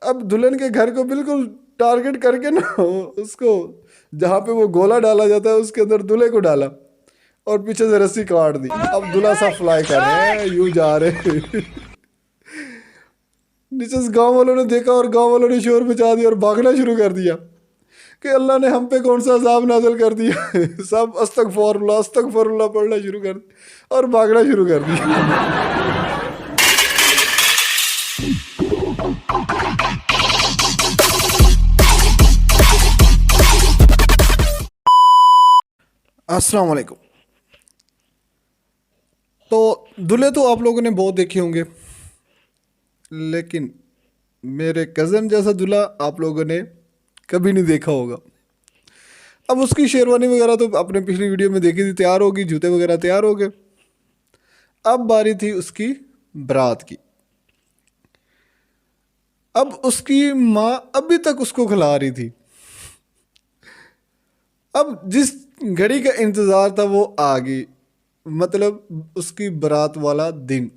अब दुल्हन के घर को बिल्कुल टारगेट करके ना उसको जहाँ पे वो गोला डाला जाता है उसके अंदर दूल्हे को डाला और पीछे से रस्सी काट दी। अब दूल्हा सा फ्लाई कर रहे हैं, यूं जा रहे हैं। नीचे से गांव वालों ने देखा और गांव वालों ने शोर मचा दिया और भागना शुरू कर दिया कि अल्लाह ने हम पे कौन सा अजाब नाज़िल कर दिया। सब अस्तगफुरुल्लाह पढ़ना शुरू कर दिया और भागना शुरू कर दिया। अस्सलाम वालेकुम। तो दूल्हे तो आप लोगों ने बहुत देखे होंगे, लेकिन मेरे कज़न जैसा दूल्हा आप लोगों ने कभी नहीं देखा होगा। अब उसकी शेरवानी वगैरह तो आपने पिछली वीडियो में देखी थी, तैयार होगी, जूते वगैरह तैयार हो गए। अब बारी थी उसकी बारात की। अब उसकी माँ अभी तक उसको खिला रही थी। अब जिस घड़ी का इंतज़ार था वो आ गई, मतलब उसकी बारात वाला दिन।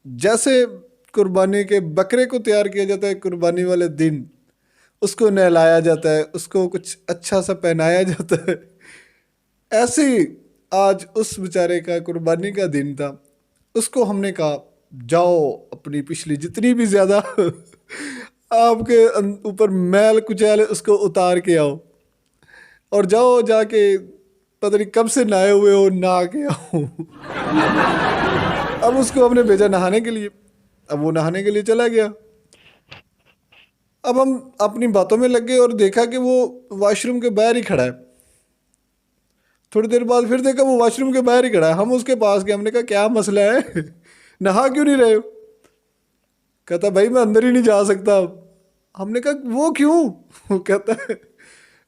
जैसे कुर्बानी के बकरे को तैयार किया जाता है, कुर्बानी वाले दिन उसको नहलाया जाता है, उसको कुछ अच्छा सा पहनाया जाता है, ऐसे ही आज उस बेचारे का कुर्बानी का दिन था। उसको हमने कहा जाओ अपनी पिछली जितनी भी ज़्यादा आपके ऊपर मैल कुचैल उसको उतार के आओ और जाओ जाके पता नहीं कब से नहाए हुए हो नहा के आओ। अब उसको हमने भेजा नहाने के लिए। अब वो नहाने के लिए चला गया। अब हम अपनी बातों में लग गए और देखा कि वो वॉशरूम के बाहर ही खड़ा है। थोड़ी देर बाद फिर देखा वो वॉशरूम के बाहर ही खड़ा है। हम उसके पास गए, हमने कहा क्या मसला है, नहा क्यों नहीं रहे हो? कहता भाई मैं अंदर ही नहीं जा सकता। हमने कहा वो क्यों? वो कहता है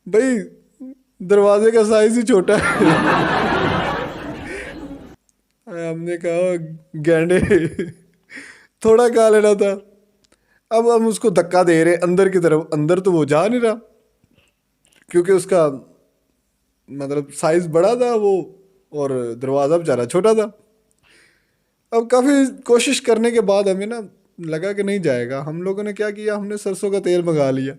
भाई दरवाजे का साइज ही छोटा है। हमने कहा गैंडे थोड़ा कहा लेना था। अब हम उसको धक्का दे रहे अंदर की तरफ। अंदर तो वो जा नहीं रहा क्योंकि उसका मतलब साइज बड़ा था वो और दरवाज़ा बेचारा छोटा था। अब काफ़ी कोशिश करने के बाद हमें ना लगा कि नहीं जाएगा। हम लोगों ने क्या किया, हमने सरसों का तेल मंगा लिया।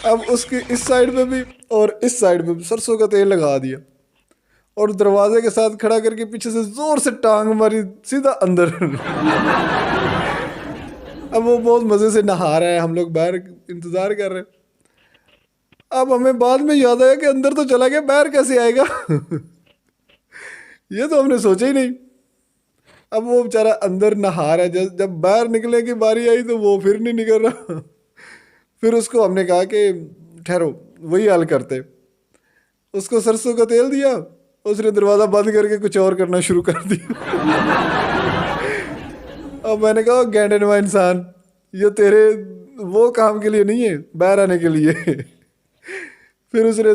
अब उसकी इस साइड पे भी और इस साइड पे भी सरसों का तेल लगा दिया और दरवाजे के साथ खड़ा करके पीछे से जोर से टांग मारी सीधा अंदर। अब वो बहुत मज़े से नहा रहा है, हम लोग बाहर इंतज़ार कर रहे हैं। अब हमें बाद में याद आया कि अंदर तो चला गया, बाहर कैसे आएगा? ये तो हमने सोचा ही नहीं। अब वो बेचारा अंदर नहा रहा है, जब बाहर निकलने की बारी आई तो वो फिर नहीं निकल रहा। फिर उसको हमने कहा कि ठहरो वही हाल करते। उसको सरसों का तेल दिया, उसने दरवाज़ा बंद करके कुछ और करना शुरू कर दिया। अब मैंने कहा गैंडे नुमा इंसान, ये तेरे वो काम के लिए नहीं है, बाहर आने के लिए। फिर उसने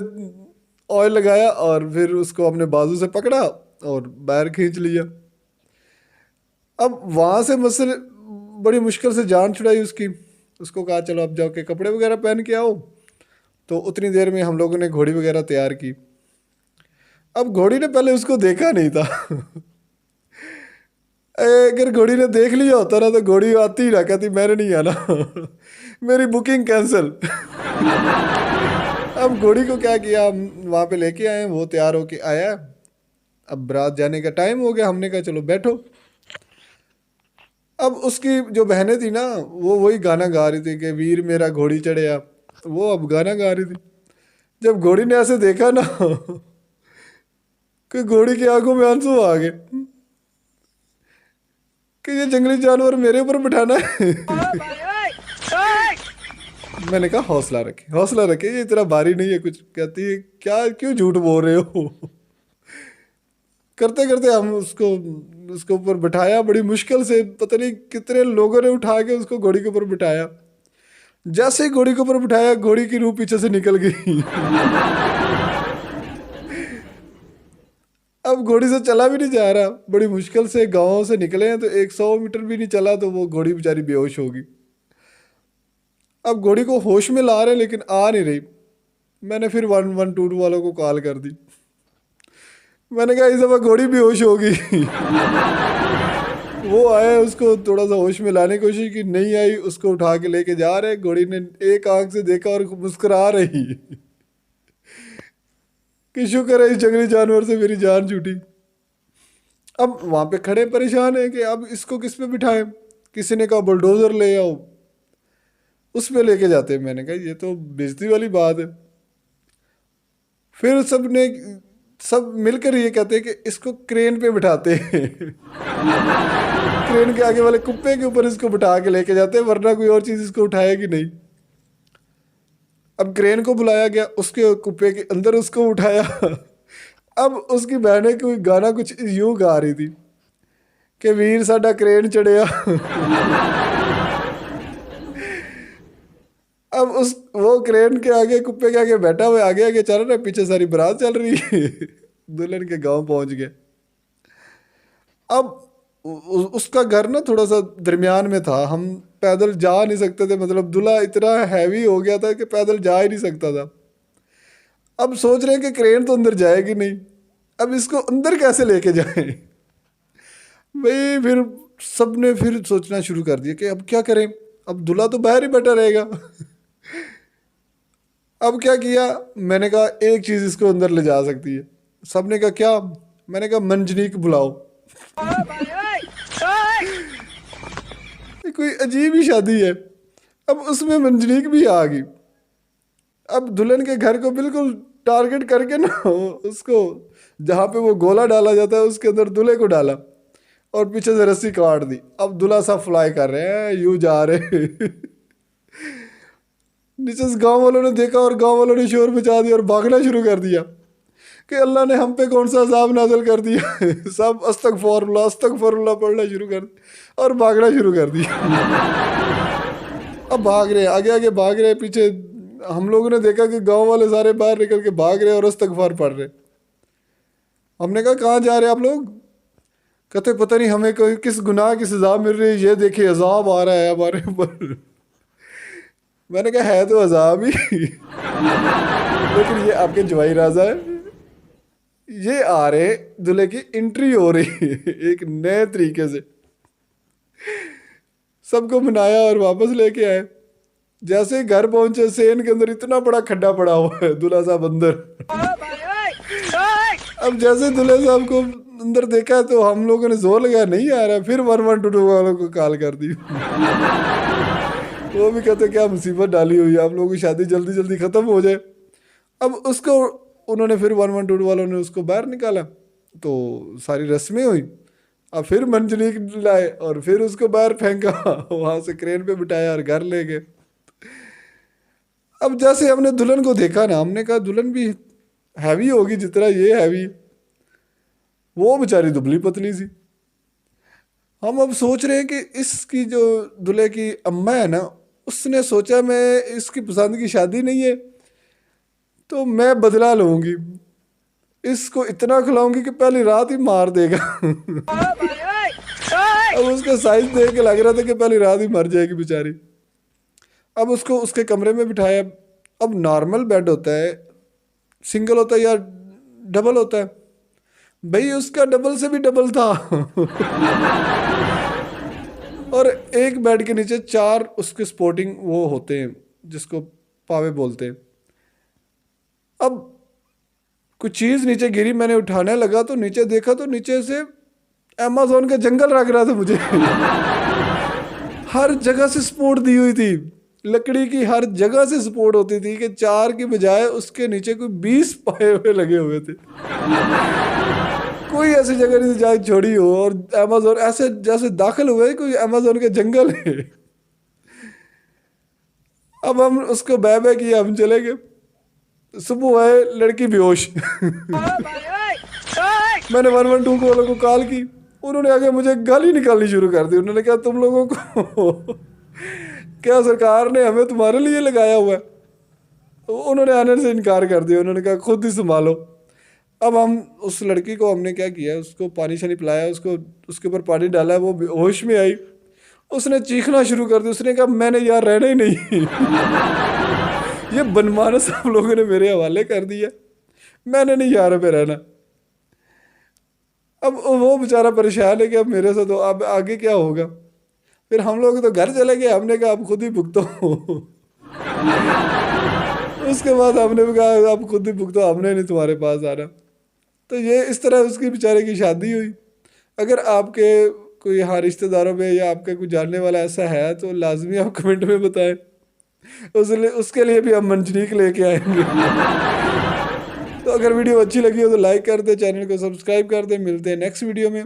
ऑयल लगाया और फिर उसको हमने बाजू से पकड़ा और बाहर खींच लिया। अब वहाँ से मसल बड़ी मुश्किल से जान छुड़ाई उसकी। उसको कहा चलो अब जाओ के कपड़े वगैरह पहन के आओ। तो उतनी देर में हम लोगों ने घोड़ी वगैरह तैयार की। अब घोड़ी ने पहले उसको देखा नहीं था। अगर घोड़ी ने देख लिया होता ना तो घोड़ी आती ही ना, कहती मैंने नहीं आना। मेरी बुकिंग कैंसिल। अब घोड़ी को क्या किया, हम वहाँ पे लेके आए, वो तैयार होके आया। अब बारात जाने का टाइम हो गया, हमने कहा चलो बैठो। अब उसकी जो बहनें थी ना वो वही गाना गा रही थी कि वीर मेरा घोड़ी चढ़िया। वो अब गाना गा रही थी। जब घोड़ी ने ऐसे देखा ना कि घोड़ी की आंखों में आंसू आ गए कि ये जंगली जानवर मेरे ऊपर बिठाना है। मैंने कहा हौसला रखे, ये इतना भारी नहीं है कुछ। कहती है क्या, क्यों झूठ बोल रहे हो? करते करते हम उसको ऊपर बिठाया बड़ी मुश्किल से। पता नहीं कितने लोगों ने उठा के उसको घोड़ी के ऊपर बिठाया। जैसे ही घोड़ी के ऊपर बिठाया घोड़ी की रूह पीछे से निकल गई। अब घोड़ी से चला भी नहीं जा रहा। बड़ी मुश्किल से गांव से निकले हैं तो 100 मीटर भी नहीं चला तो वो घोड़ी बेचारी बेहोश होगी। अब घोड़ी को होश में ला रहे लेकिन आ नहीं रही। मैंने फिर 112 वालों को कॉल कर दी। मैंने कहा इस दफ़ा घोड़ी बेहोश होगी। वो आए, उसको थोड़ा सा होश में लाने की कोशिश की, नहीं आई, उसको उठा के लेके जा रहे। घोड़ी ने एक आंख से देखा और मुस्कुरा रही कि शुक्र है इस जंगली जानवर से मेरी जान छूटी। अब वहां पे खड़े परेशान है कि अब इसको किस पे बिठाएं। किसी ने कहा बुलडोजर ले आओ, उस पे लेके जाते हैं। मैंने कहा ये तो बेइज्जती वाली बात है। फिर सब मिलकर ये कहते हैं कि इसको क्रेन पे बिठाते हैं क्रेन के आगे वाले कुप्पे के ऊपर इसको बिठा के लेके जाते हैं, वरना कोई और चीज इसको उठाएगी नहीं। अब क्रेन को बुलाया गया, उसके कुप्पे के अंदर उसको उठाया अब उसकी बहनें कोई गाना कुछ यूं गा रही थी कि वीर साडा क्रेन चढ़िया अब उस वो क्रेन के आगे कुप्पे के आगे बैठा हुआ, आगे आगे चल रहा है, पीछे सारी बारात चल रही है दुल्हन के गांव पहुंच गए। अब उसका घर ना थोड़ा सा दरमियान में था, हम पैदल जा नहीं सकते थे, मतलब दूल्हा इतना हैवी हो गया था कि पैदल जा ही नहीं सकता था। अब सोच रहे हैं कि क्रेन तो अंदर जाएगी नहीं, अब इसको अंदर कैसे लेके जाएं भाई। फिर सबने फिर सोचना शुरू कर दिया कि अब क्या करें, अब दूल्हा तो बाहर ही बैठा रहेगा अब क्या किया, मैंने कहा एक चीज इसको अंदर ले जा सकती है। सबने कहा क्या, मैंने कहा मंजनीक बुलाओ कोई अजीब ही शादी है। अब उसमें मंजनीक भी आ गई। अब दुल्हन के घर को बिल्कुल टारगेट करके ना उसको जहाँ पे वो गोला डाला जाता है उसके अंदर दूल्हे को डाला और पीछे से रस्सी काट दी। अब दूल्हा सब फ्लाई कर रहे हैं, यूं जा रहे नीचे से गांव वालों ने देखा और गांव वालों ने शोर मचा दिया और भागना शुरू कर दिया कि अल्लाह ने हम पे कौन सा अजाब नाज़िल कर दिया सब अस्तगफुरुल्लाह पढ़ना शुरू कर दिया और भागना शुरू कर दिया अब भाग रहे, आगे आगे भाग रहे, पीछे हम लोगों ने देखा कि गांव वाले सारे बाहर निकल के भाग रहे और इस्तगफार पढ़ रहे। हमने कहा कहाँ जा रहे हैं आप लोग, कहते पता नहीं हमें कोई किस गुनाह की सजा मिल रही है, ये देखिए अजाब आ रहा है हमारे ऊपर मैंने कहा है तो अजाब ही लेकिन ये आपके जवाई राजा है, ये आ रहे दूल्हे की एंट्री हो रही है एक नए तरीके से। सबको मनाया और वापस लेके आए। जैसे ही घर पहुंचे सेन के अंदर इतना बड़ा खड्डा पड़ा हुआ है, दूल्हा साहब अंदर अब जैसे दूल्हे साहब को अंदर देखा तो हम लोगों ने जोर लगाया नहीं आ रहा, फिर 112 वालों को कॉल कर दी वो भी कहते क्या मुसीबत डाली हुई है, आप लोगों की शादी जल्दी जल्दी ख़त्म हो जाए। अब उसको उन्होंने फिर 112 वालों ने उसको बाहर निकाला तो सारी रस्में हुई। अब फिर मंजनीक लाए और फिर उसको बाहर फेंका वहाँ से क्रेन पे बिठाया और घर ले गए। अब जैसे हमने दुल्हन को देखा ना, हमने कहा दुल्हन भी हैवी होगी जितना ये हैवी, वो बेचारी दुबली पतली सी। हम अब सोच रहे हैं कि इसकी जो दूल्हे की अम्मा है ना, उसने सोचा मैं इसकी पसंद की शादी नहीं है तो मैं बदला लूँगी, इसको इतना खिलाऊंगी कि पहली रात ही मार देगा अब उसका साइज देख के लग रहा था कि पहली रात ही मर जाएगी बेचारी। अब उसको उसके कमरे में बिठाया। अब नॉर्मल बेड होता है, सिंगल होता है या डबल होता है, भाई उसका डबल से भी डबल था और एक बेड के नीचे 4 उसके स्पोर्टिंग वो होते हैं जिसको पावे बोलते हैं। अब कुछ चीज़ नीचे गिरी, मैंने उठाने लगा तो नीचे देखा तो नीचे से अमेज़न का जंगल लग रहा था मुझे हर जगह से सपोर्ट दी हुई थी, लकड़ी की हर जगह से सपोर्ट होती थी कि 4 की बजाय उसके नीचे कोई 20 पाए हुए लगे हुए थे कोई ऐसी जगह नहीं जहाँ छोड़ी हो। और अमेज़न ऐसे जैसे दाखिल हुए कोई अमेज़न के जंगल है। अब हम उसको बह बह किया, हम चले गए। सुबह आए, लड़की बेहोश मैंने 112 वालों को कॉल की, उन्होंने आगे मुझे गाली निकालनी शुरू कर दी। उन्होंने कहा तुम लोगों को क्या सरकार ने हमें तुम्हारे लिए लगाया हुआ है। उन्होंने आने से इनकार कर दिया, उन्होंने कहा खुद ही संभालो। अब हम उस लड़की को हमने क्या किया, उसको पानी शानी पिलाया, उसको उसके ऊपर पानी डाला, वो होश में आई, उसने चीखना शुरू कर दिया। उसने कहा मैंने यार रहना ही नहीं ये बनमानस आप लोगों ने मेरे हवाले कर दिया, मैंने नहीं यहाँ पे रहना। अब वो बेचारा परेशान है कि अब मेरे से तो अब आगे क्या होगा। फिर हम लोग तो घर चले गए, हमने कहा अब खुद ही भुगतो। उसके बाद हमने भी कहा अब खुद ही भुगतो, हमने नहीं तुम्हारे पास आना। तो ये इस तरह उसकी बेचारे की शादी हुई। अगर आपके कोई यहाँ रिश्तेदारों में या आपके कोई जानने वाला ऐसा है तो लाजमी आप कमेंट में बताएं, उसके लिए भी हम मंजनीक लेके आएंगे। तो अगर वीडियो अच्छी लगी हो तो लाइक कर दे, चैनल को सब्सक्राइब कर दे। मिलते हैं नेक्स्ट वीडियो में।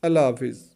अल्लाह हाफिज़।